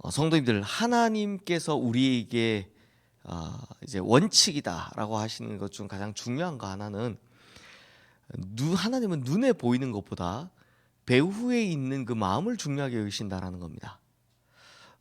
성도님들, 하나님께서 우리에게 이제 원칙이다라고 하시는 것 중 가장 중요한 거 하나는 하나님은 눈에 보이는 것보다 배후에 있는 그 마음을 중요하게 여기신다라는 겁니다.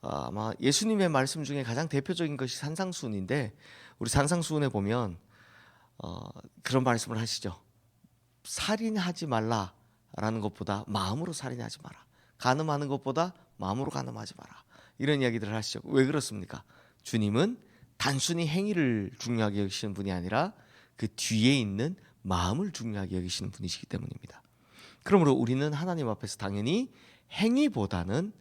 아마 예수님의 말씀 중에 가장 대표적인 것이 산상수훈인데, 우리 산상수훈에 보면 그런 말씀을 하시죠. 살인하지 말라라는 것보다 마음으로 살인하지 마라. 간음하는 것보다 마음으로 간음하지 마라. 이런 이야기들을 하시죠. 왜 그렇습니까? 주님은 단순히 행위를 중요하게 여기시는 분이 아니라 그 뒤에 있는 마음을 중요하게 여기시는 분이시기 때문입니다. 그러므로 우리는 하나님 앞에서 당연히 행위보다는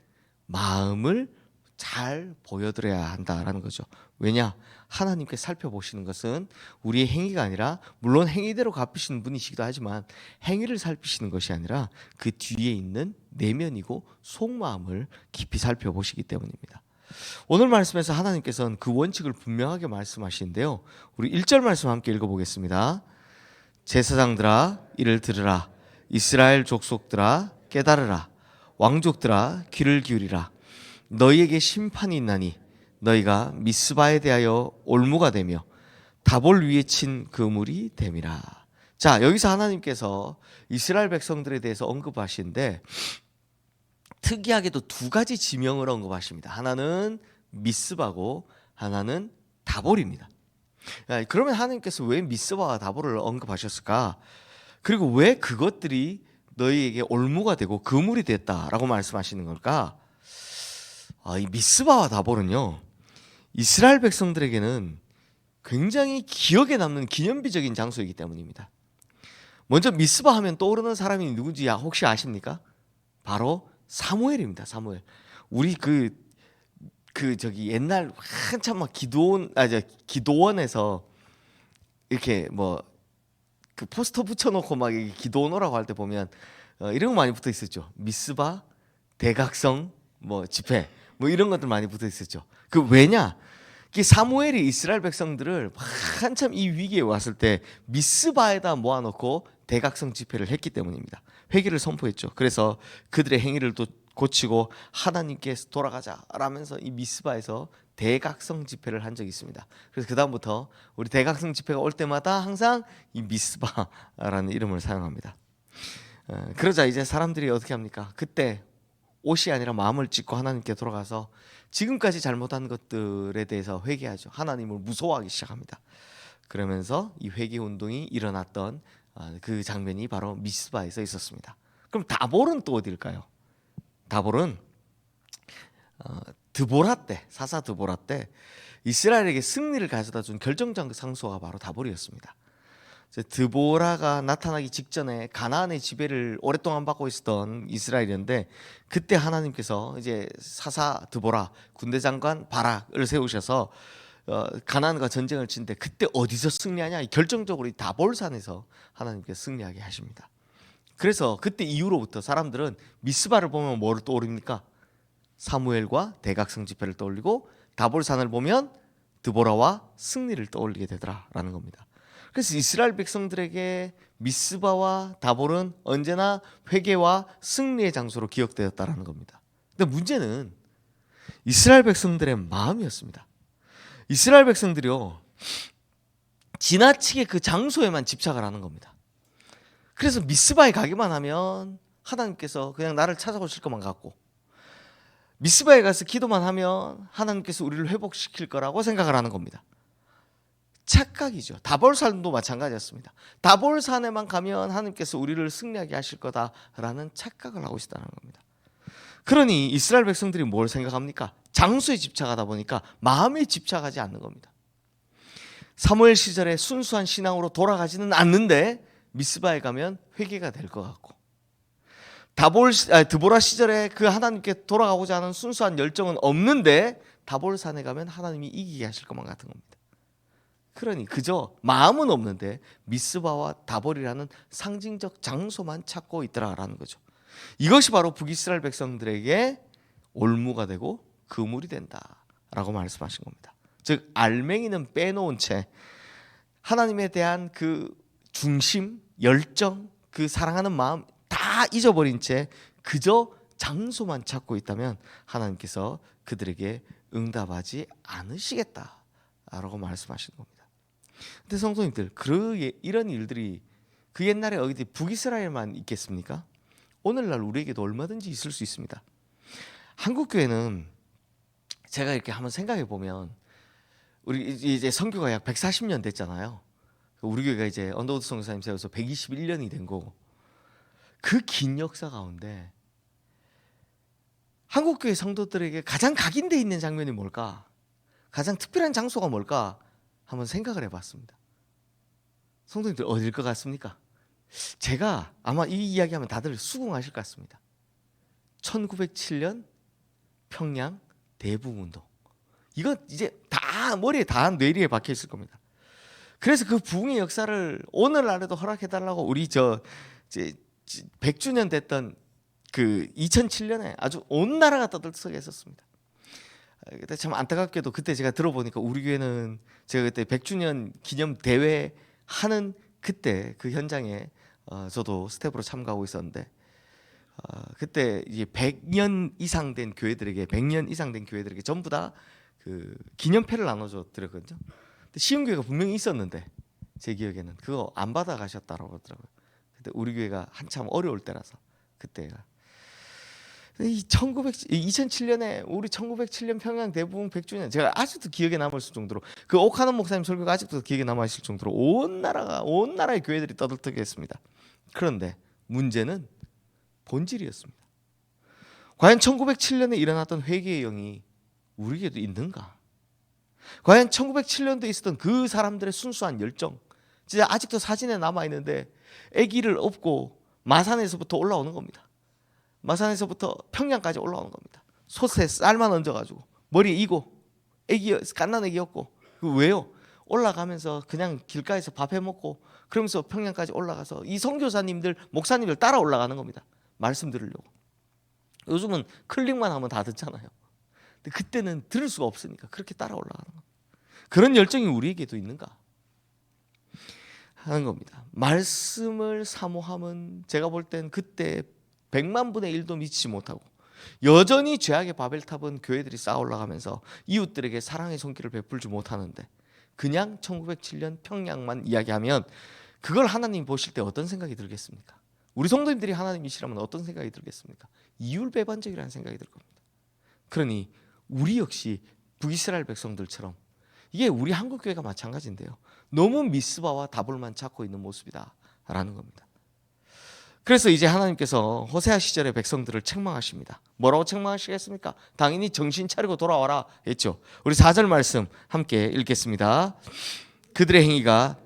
마음을 잘 보여드려야 한다라는 거죠. 왜냐? 하나님께 살펴보시는 것은 우리의 행위가 아니라, 물론 행위대로 갚으시는 분이시기도 하지만 행위를 살피시는 것이 아니라 그 뒤에 있는 내면이고 속마음을 깊이 살펴보시기 때문입니다. 오늘 말씀에서 하나님께서는 그 원칙을 분명하게 말씀하시는데요. 우리 1절 말씀 함께 읽어보겠습니다. 제사장들아 이를 들으라. 이스라엘 족속들아 깨달으라. 왕족들아 귀를 기울이라. 너희에게 심판이 있나니 너희가 미스바에 대하여 올무가 되며 다볼 위에 친 그물이 됨이라. 자, 여기서 하나님께서 이스라엘 백성들에 대해서 언급하시는데 특이하게도 두 가지 지명을 언급하십니다. 하나는 미스바고 하나는 다볼입니다. 그러면 하나님께서 왜 미스바와 다볼을 언급하셨을까? 그리고 왜 그것들이 너희에게 올무가 되고 그물이 됐다라고 말씀하시는 걸까? 이 미스바와 다볼은요, 이스라엘 백성들에게는 굉장히 기억에 남는 기념비적인 장소이기 때문입니다. 먼저 미스바 하면 떠오르는 사람이 누군지 혹시 아십니까? 바로 사무엘입니다. 사무엘. 우리 저기 옛날 한참 막 기도원에서 이렇게 뭐 그 포스터 붙여놓고 막 기도원오라고 할 때 보면 이런 거 많이 붙어 있었죠. 미스바, 대각성, 뭐 집회, 뭐 이런 것들 많이 붙어 있었죠. 그 왜냐? 사무엘이 이스라엘 백성들을 한참 이 위기에 왔을 때 미스바에다 모아놓고 대각성 집회를 했기 때문입니다. 회개를 선포했죠. 그래서 그들의 행위를 또 고치고 하나님께 돌아가자라면서 이 미스바에서 대각성 집회를 한 적이 있습니다. 그래서 그 다음부터 우리 대각성 집회가 올 때마다 항상 이 미스바라는 이름을 사용합니다. 그러자 이제 사람들이 어떻게 합니까? 그때 옷이 아니라 마음을 찢고 하나님께 돌아가서 지금까지 잘못한 것들에 대해서 회개하죠. 하나님을 무서워하기 시작합니다. 그러면서 이 회개 운동이 일어났던 그 장면이 바로 미스바에서 있었습니다. 그럼 다볼은 또 어디일까요? 다볼은 드보라 때, 사사 드보라 때 이스라엘에게 승리를 가져다 준 결정적 상소가 바로 다볼이었습니다. 드보라가 나타나기 직전에 가나안의 지배를 오랫동안 받고 있었던 이스라엘이었는데, 그때 하나님께서 이제 사사 드보라 군대 장관 바락을 세우셔서 가나안과 전쟁을 치는데, 그때 어디서 승리하냐? 결정적으로 이 다볼산에서 하나님께서 승리하게 하십니다. 그래서 그때 이후로부터 사람들은 미스바를 보면 뭐를 떠올립니까? 사무엘과 대각성 집회를 떠올리고, 다볼산을 보면 드보라와 승리를 떠올리게 되더라라는 겁니다. 그래서 이스라엘 백성들에게 미스바와 다볼은 언제나 회개와 승리의 장소로 기억되었다라는 겁니다. 근데 문제는 이스라엘 백성들의 마음이었습니다. 이스라엘 백성들이요, 지나치게 그 장소에만 집착을 하는 겁니다. 그래서 미스바에 가기만 하면 하나님께서 그냥 나를 찾아오실 것만 같고, 미스바에 가서 기도만 하면 하나님께서 우리를 회복시킬 거라고 생각을 하는 겁니다. 착각이죠. 다볼산도 마찬가지였습니다. 다볼산에만 가면 하나님께서 우리를 승리하게 하실 거다라는 착각을 하고 있다는 겁니다. 그러니 이스라엘 백성들이 뭘 생각합니까? 장소에 집착하다 보니까 마음에 집착하지 않는 겁니다. 사무엘 시절에 순수한 신앙으로 돌아가지는 않는데 미스바에 가면 회개가 될 것 같고, 드보라 시절에 그 하나님께 돌아가고자 하는 순수한 열정은 없는데 다볼산에 가면 하나님이 이기게 하실 것만 같은 겁니다. 그러니 그저 마음은 없는데 미스바와 다볼이라는 상징적 장소만 찾고 있더라라는 거죠. 이것이 바로 북이스라엘 백성들에게 올무가 되고 그물이 된다라고 말씀하신 겁니다. 즉 알맹이는 빼놓은 채 하나님에 대한 그 중심, 열정, 그 사랑하는 마음 다 잊어버린 채 그저 장소만 찾고 있다면 하나님께서 그들에게 응답하지 않으시겠다라고 말씀하시는 겁니다. 근데 성도님들, 이런 일들이 그 옛날에 어디 북이스라엘만 있겠습니까? 오늘날 우리에게도 얼마든지 있을 수 있습니다. 한국교회는 제가 이렇게 한번 생각해 보면, 우리 이제 선교가 약 140년 됐잖아요. 우리 교회가 이제 언더우드 선교사님 세워서 121년이 된 거고, 그 긴 역사 가운데 한국교회 성도들에게 가장 각인되어 있는 장면이 뭘까? 가장 특별한 장소가 뭘까? 한번 생각을 해봤습니다. 성도님들 어딜 것 같습니까? 제가 아마 이 이야기하면 다들 수긍하실 것 같습니다. 1907년 평양 대부운동. 이거 이제 다 머리에 다 뇌리에 박혀 있을 겁니다. 그래서 그 부흥의 역사를 오늘날에도 허락해달라고 우리 이제 100주년 됐던 그 2007년에 아주 온 나라가 떠들썩 했었습니다. 그때 참 안타깝게도 그때 제가 들어보니까 우리 교회는 제가 그때 100주년 기념 대회 하는 그때 그 현장에 저도 스텝으로 참가하고 있었는데, 그때 이제 100년 이상 된 교회들에게 전부 다 그 기념패를 나눠줘 드렸거든요. 근데 시흥교회가 분명히 있었는데 제 기억에는 그거 안 받아 가셨다고 하더라고요. 그때 우리 교회가 한참 어려울 때라서 그때가 2007년에 우리 1907년 평양 대부흥 100주년, 제가 아직도 기억에 남았을 정도로, 그 오카노 목사님 설교가 아직도 기억에 남아있을 정도로 온 나라의 교회들이 떠들썩했습니다. 그런데 문제는 본질이었습니다. 과연 1907년에 일어났던 회개의 영이 우리에게도 있는가? 과연 1907년도에 있었던 그 사람들의 순수한 열정, 진짜 아직도 사진에 남아있는데 아기를 업고 마산에서부터 올라오는 겁니다. 마산에서부터 평양까지 올라오는 겁니다. 솥에 쌀만 얹어가지고 머리에 이고, 갓난 애기였고, 그 왜요? 올라가면서 그냥 길가에서 밥 해먹고 그러면서 평양까지 올라가서 이 선교사님들, 목사님들 따라 올라가는 겁니다. 말씀 들으려고. 요즘은 클릭만 하면 다 듣잖아요. 근데 그때는 들을 수가 없으니까 그렇게 따라 올라가는 겁니다. 그런 열정이 우리에게도 있는가 하는 겁니다. 말씀을 사모함은 제가 볼 땐 그때 100만 분의 1도 미치지 못하고 여전히 죄악의 바벨탑은 교회들이 쌓아 올라가면서 이웃들에게 사랑의 손길을 베풀지 못하는데, 그냥 1907년 평양만 이야기하면 그걸 하나님 보실 때 어떤 생각이 들겠습니까? 우리 성도님들이 하나님이시라면 어떤 생각이 들겠습니까? 이율배반적이라는 생각이 들 겁니다. 그러니 우리 역시 북이스라엘 백성들처럼, 이게 우리 한국교회가 마찬가지인데요, 너무 미스바와 다볼만 찾고 있는 모습이다라는 겁니다. 그래서 이제 하나님께서 호세아 시절의 백성들을 책망하십니다. 뭐라고 책망하시겠습니까? 당연히 정신 차리고 돌아와라 했죠. 우리 4절 말씀 함께 읽겠습니다. 그들의 행위가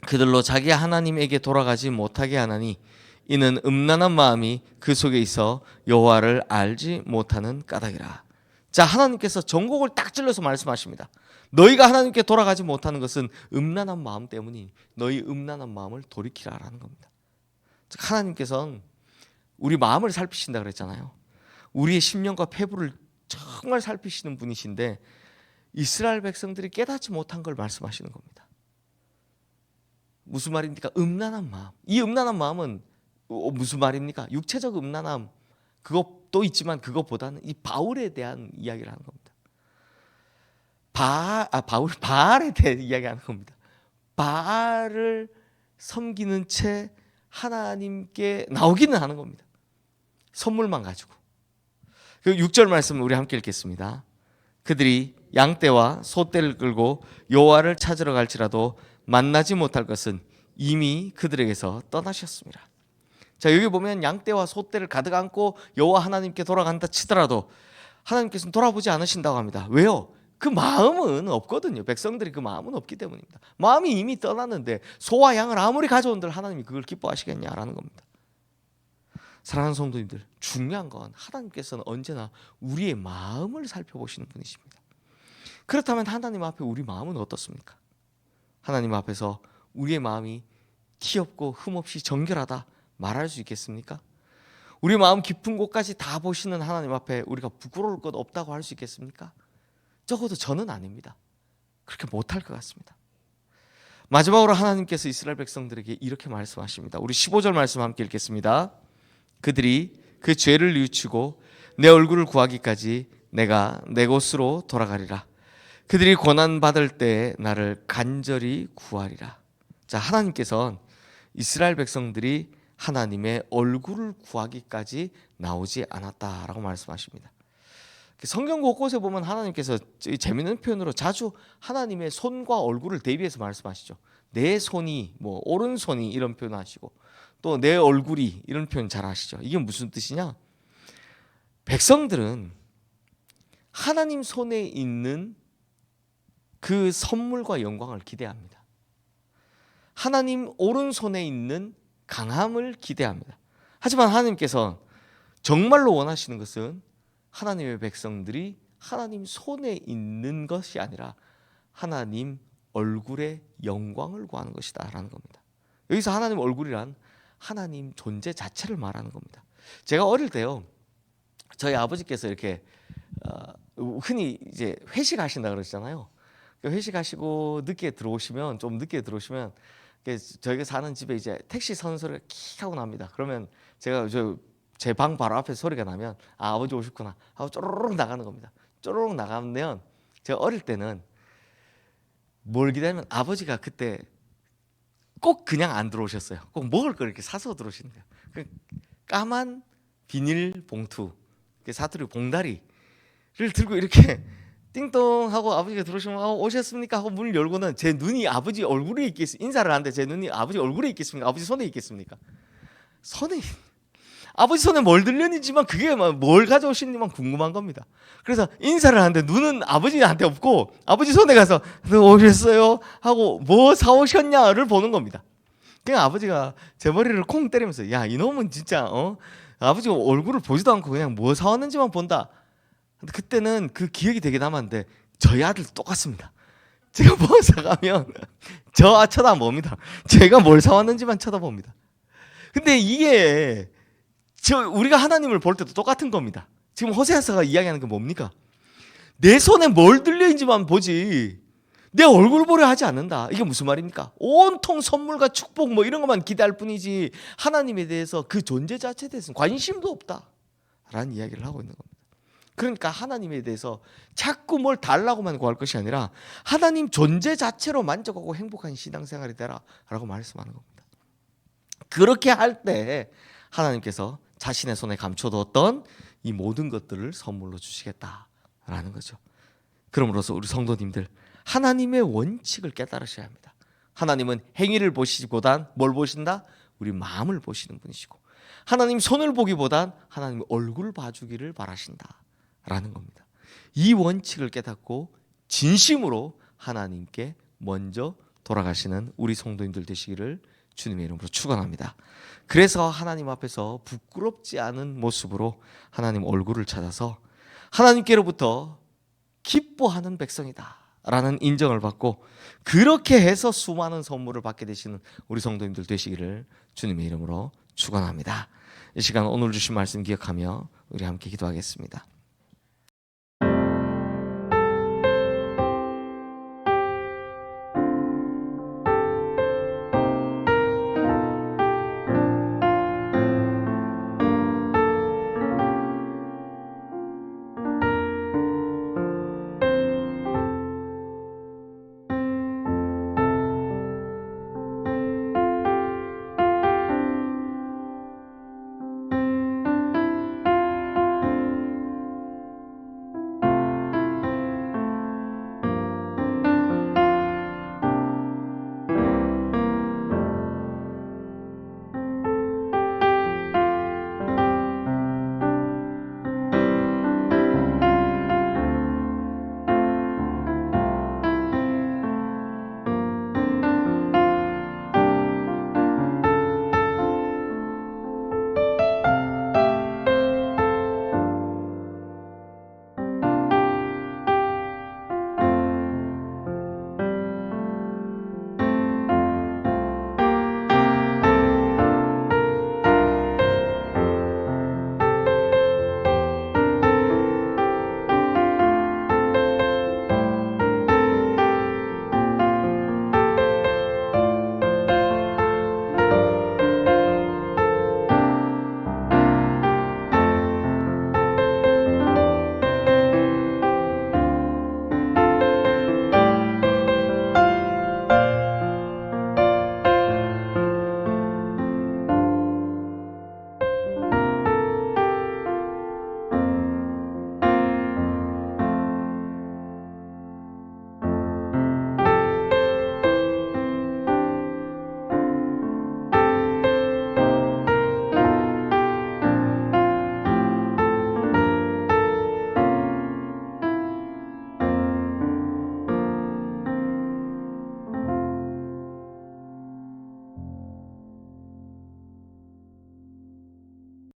그들로 자기 하나님에게 돌아가지 못하게 하나니 이는 음란한 마음이 그 속에 있어 여호와를 알지 못하는 까닭이라. 자, 하나님께서 전곡을 딱 찔러서 말씀하십니다. 너희가 하나님께 돌아가지 못하는 것은 음란한 마음 때문이니 너희 음란한 마음을 돌이키라라는 겁니다. 하나님께서는 우리 마음을 살피신다 그랬잖아요. 우리의 심령과 폐부를 정말 살피시는 분이신데 이스라엘 백성들이 깨닫지 못한 걸 말씀하시는 겁니다. 무슨 말입니까? 음란한 마음. 이 음란한 마음은 무슨 말입니까? 육체적 음란함 그것도 있지만 그것보다는 이 바울에 대한 이야기를 하는 겁니다. 바알에 대해 이야기하는 겁니다. 바알을 섬기는 채 하나님께 나오기는 하는 겁니다. 선물만 가지고. 그 6절 말씀 우리 함께 읽겠습니다. 그들이 양떼와 소떼를 끌고 여호와를 찾으러 갈지라도 만나지 못할 것은 이미 그들에게서 떠나셨습니다. 자, 여기 보면 양떼와 소떼를 가득 안고 여호와 하나님께 돌아간다 치더라도 하나님께서는 돌아보지 않으신다고 합니다. 왜요? 그 마음은 없거든요. 백성들이 그 마음은 없기 때문입니다. 마음이 이미 떠났는데 소와 양을 아무리 가져온들 하나님이 그걸 기뻐하시겠냐라는 겁니다. 사랑하는 성도님들, 중요한 건 하나님께서는 언제나 우리의 마음을 살펴보시는 분이십니다. 그렇다면 하나님 앞에 우리 마음은 어떻습니까? 하나님 앞에서 우리의 마음이 티없고 흠없이 정결하다 말할 수 있겠습니까? 우리 마음 깊은 곳까지 다 보시는 하나님 앞에 우리가 부끄러울 것 없다고 할 수 있겠습니까? 적어도 저는 아닙니다. 그렇게 못할 것 같습니다. 마지막으로 하나님께서 이스라엘 백성들에게 이렇게 말씀하십니다. 우리 15절 말씀 함께 읽겠습니다. 그들이 그 죄를 뉘우치고 내 얼굴을 구하기까지 내가 내 곳으로 돌아가리라. 그들이 고난 받을 때 나를 간절히 구하리라. 자, 하나님께서는 이스라엘 백성들이 하나님의 얼굴을 구하기까지 나오지 않았다라고 말씀하십니다. 성경 곳곳에 보면 하나님께서 재미있는 표현으로 자주 하나님의 손과 얼굴을 대비해서 말씀하시죠. 내 손이 뭐 오른손이 이런 표현하시고 또 내 얼굴이 이런 표현 잘 하시죠. 이게 무슨 뜻이냐? 백성들은 하나님 손에 있는 그 선물과 영광을 기대합니다. 하나님 오른손에 있는 강함을 기대합니다. 하지만 하나님께서 정말로 원하시는 것은 하나님의 백성들이 하나님 손에 있는 것이 아니라 하나님 얼굴의 영광을 구하는 것이다 라는 겁니다. 여기서 하나님 얼굴이란 하나님 존재 자체를 말하는 겁니다. 제가 어릴 때요, 저희 아버지께서 이렇게 흔히 이제 회식하신다 그러시잖아요. 회식하시고 좀 늦게 들어오시면 저희가 사는 집에 이제 택시 서는 소리가 킥 하고 납니다. 그러면 제가 제 방 바로 앞에 소리가 나면 아버지 오셨구나 하고 쪼르륵 나가는 겁니다. 쪼르륵 나가면 제가 어릴 때는 뭘 기다리면 아버지가 그때 꼭 그냥 안 들어오셨어요. 꼭 먹을 걸 이렇게 사서 들어오시는 거예요. 그 까만 비닐 봉투, 사투리 봉다리를 들고 이렇게 띵동 하고 아버지가 들어오시면 오셨습니까? 하고 문을 열고는 제 눈이 아버지 얼굴에 있겠습니까? 인사를 하는데 제 눈이 아버지 얼굴에 있겠습니까? 아버지 손에 있겠습니까? 아버지 손에 뭘 들렸는지만 그게 뭘 가져오시는지만 궁금한 겁니다. 그래서 인사를 하는데 눈은 아버지한테 없고 아버지 손에 가서 오셨어요? 하고 뭐 사오셨냐를 보는 겁니다. 그냥 아버지가 제 머리를 콩 때리면서 야, 이놈은 진짜 아버지 얼굴을 보지도 않고 그냥 뭐 사왔는지만 본다. 근데 그때는 그 기억이 되게 남았는데 저희 아들도 똑같습니다. 제가 뭐 사가면 저 쳐다봅니다. 제가 뭘 사왔는지만 쳐다봅니다. 근데 이게 우리가 하나님을 볼 때도 똑같은 겁니다. 지금 호세아서가 이야기하는 게 뭡니까? 내 손에 뭘 들려있는지만 보지 내 얼굴 보려 하지 않는다. 이게 무슨 말입니까? 온통 선물과 축복 뭐 이런 것만 기대할 뿐이지 하나님에 대해서 그 존재 자체에 대해서는 관심도 없다 라는 이야기를 하고 있는 겁니다. 그러니까 하나님에 대해서 자꾸 뭘 달라고만 구할 것이 아니라 하나님 존재 자체로 만족하고 행복한 신앙생활이 되라 라고 말씀하는 겁니다. 그렇게 할 때 하나님께서 자신의 손에 감춰뒀던 이 모든 것들을 선물로 주시겠다라는 거죠. 그러므로서 우리 성도님들 하나님의 원칙을 깨달으셔야 합니다. 하나님은 행위를 보시기보단 뭘 보신다? 우리 마음을 보시는 분이시고 하나님 손을 보기보단 하나님 얼굴을 봐주기를 바라신다라는 겁니다. 이 원칙을 깨닫고 진심으로 하나님께 먼저 돌아가시는 우리 성도님들 되시기를 주님의 이름으로 축원합니다. 그래서 하나님 앞에서 부끄럽지 않은 모습으로 하나님 얼굴을 찾아서 하나님께로부터 기뻐하는 백성이다 라는 인정을 받고 그렇게 해서 수많은 선물을 받게 되시는 우리 성도님들 되시기를 주님의 이름으로 축원합니다. 이 시간 오늘 주신 말씀 기억하며 우리 함께 기도하겠습니다.